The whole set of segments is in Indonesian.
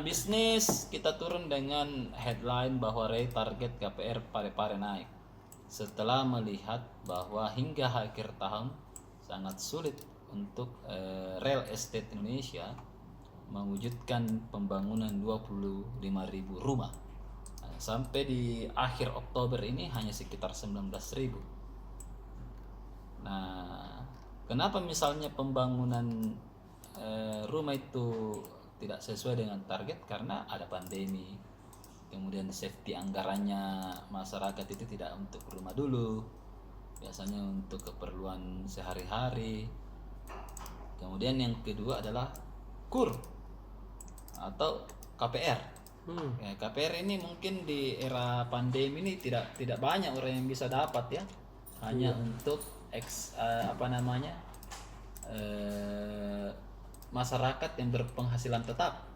Bisnis kita turun dengan headline bahwa target KPR Parepare naik. Setelah melihat bahwa hingga akhir tahun sangat sulit untuk real estate Indonesia mewujudkan pembangunan 25.000 rumah. Sampai di akhir Oktober ini hanya sekitar 19.000. Nah, kenapa misalnya pembangunan rumah itu tidak sesuai dengan target? Karena ada pandemi, kemudian safety anggarannya masyarakat itu tidak untuk rumah dulu, biasanya untuk keperluan sehari-hari. Kemudian yang kedua adalah KUR atau KPR. KPR ini mungkin di era pandemi ini tidak banyak orang yang bisa dapat ya, hanya untuk masyarakat yang berpenghasilan tetap.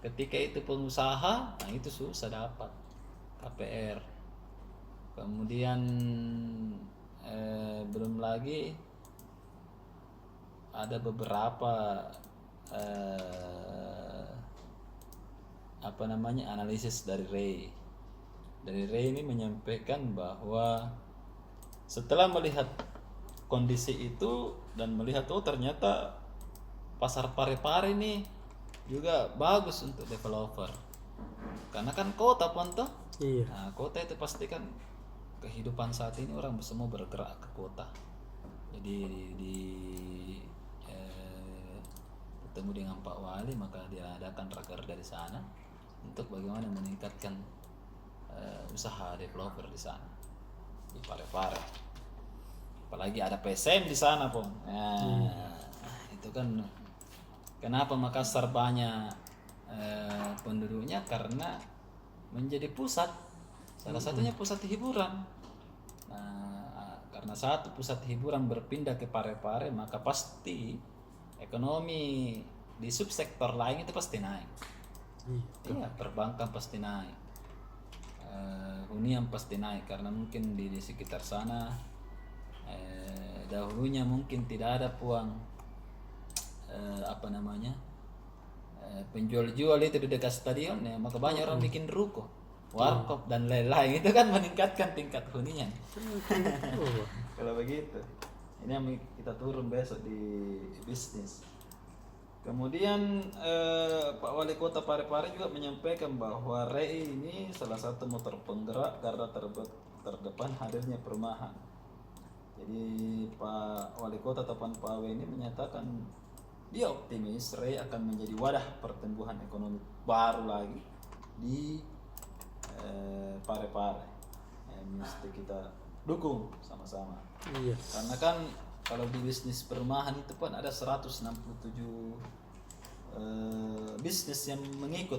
Ketika itu pengusaha, nah itu susah dapat KPR. Kemudian belum lagi ada beberapa analisis dari Ray. Dari Ray ini menyampaikan bahwa setelah melihat kondisi itu dan melihat ternyata pasar Parepare ini juga bagus untuk developer. Karena kan kota Ponto. Iya. Nah, kota itu pasti kan kehidupan saat ini orang semua bergerak ke kota. Jadi ketemu dengan Pak Wali, maka dia adakan raker dari sana untuk bagaimana meningkatkan usaha developer di sana di Parepare. Apalagi ada PSM di sana, Pong. Nah, itu kan kenapa Makassar banyak penduduknya, karena menjadi pusat, salah satunya pusat hiburan. Nah, karena satu pusat hiburan berpindah ke Parepare, maka pasti ekonomi di subsektor lain itu pasti naik. Iya, perbankan pasti naik, hunian pasti naik, karena mungkin di sekitar sana dahulunya mungkin tidak ada puang penjual-jual itu di dekat stadion ya, maka banyak orang bikin ruko, warkop dan lain-lain. Itu kan meningkatkan tingkat hunian. Kalau begitu, ini yang kita turun besok di bisnis. Kemudian Pak Wali Kota Parepare juga menyampaikan bahwa REI ini salah satu motor penggerak karena terdepan hadirnya perumahan. Jadi Pak Wali Kota Tapan Pawe ini menyatakan dia optimis REI akan menjadi wadah pertumbuhan ekonomi baru lagi di Parepare. Mesti kita dukung sama-sama. Iya. Karena kan kalau di bisnis perumahan itu pun ada 167 bisnis yang mengikut.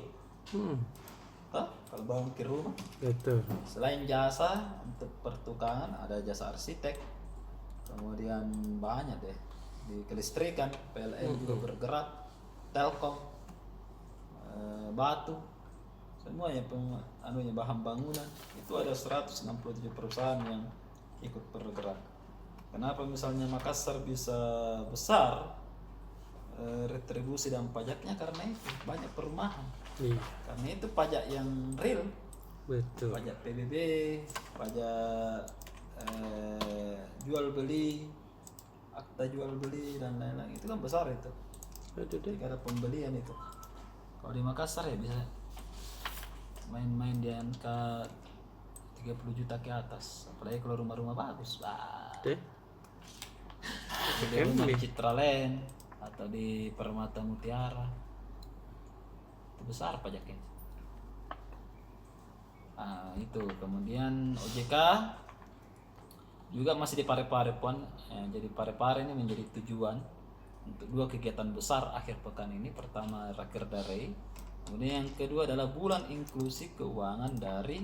Kalau bangun ke rumah, Betul. selain jasa untuk pertukangan, ada jasa arsitek, kemudian banyak deh di kelistrikan, PLN juga bergerak, Telkom, batu, semuanya bahan bangunan itu ada 167 perusahaan yang ikut bergerak. Kenapa misalnya Makassar bisa besar retribusi dan pajaknya? Karena itu banyak perumahan. Iya. Karena itu pajak yang real, Betul. pajak PBB, pajak jual beli, akta jual beli dan lain-lain, itu kan besar itu. Betul deh. Jika ada pembelian itu. Kalau di Makassar ya bisa main-main di angka 30 juta ke atas, apalagi kalau rumah-rumah bagus. Deh. Di rumah di Citraland atau di Permata Mutiara itu besar pajaknya. Itu kemudian OJK juga masih di Parepare pun. Jadi Parepare ini menjadi tujuan untuk dua kegiatan besar akhir pekan ini. Pertama Rakerda REI, kemudian yang kedua adalah bulan inklusi keuangan dari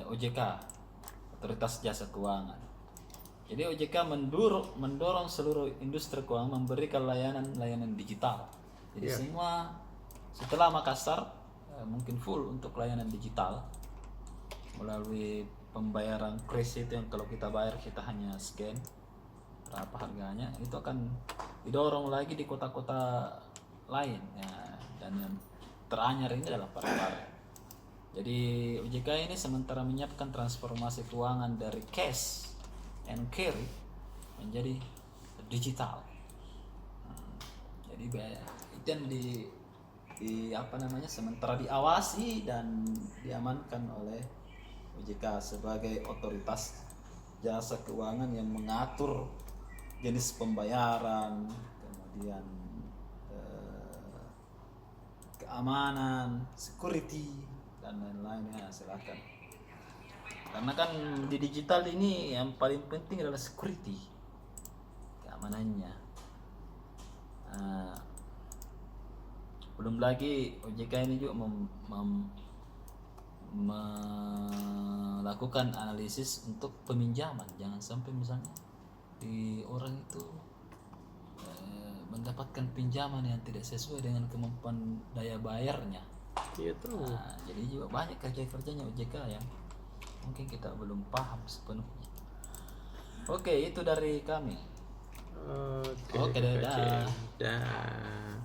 OJK, Otoritas Jasa Keuangan. Jadi OJK mendorong seluruh industri keuangan memberikan layanan digital. Jadi semua setelah Makassar mungkin full untuk layanan digital melalui pembayaran kris itu, yang kalau kita bayar kita hanya scan berapa harganya, itu akan didorong lagi di kota-kota lain ya. dan yang teranyar ini adalah Parepare. Jadi OJK ini sementara menyiapkan transformasi keuangan dari cash and carry menjadi digital. Jadi itu yang di apa namanya sementara diawasi dan diamankan oleh OJK sebagai otoritas jasa keuangan yang mengatur jenis pembayaran, kemudian keamanan, security dan lain-lain. Ya silakan. Karena kan di digital ini yang paling penting adalah security, keamanannya. Belum lagi OJK ini juga melakukan analisis untuk peminjaman. Jangan sampai misalnya di orang itu mendapatkan pinjaman yang tidak sesuai dengan kemampuan daya bayarnya. Iya tahu. Jadi juga banyak kerja-kerjanya OJK yang mungkin kita belum paham sepenuhnya. Oke, itu dari kami. Oke, Oke, dadah. dah.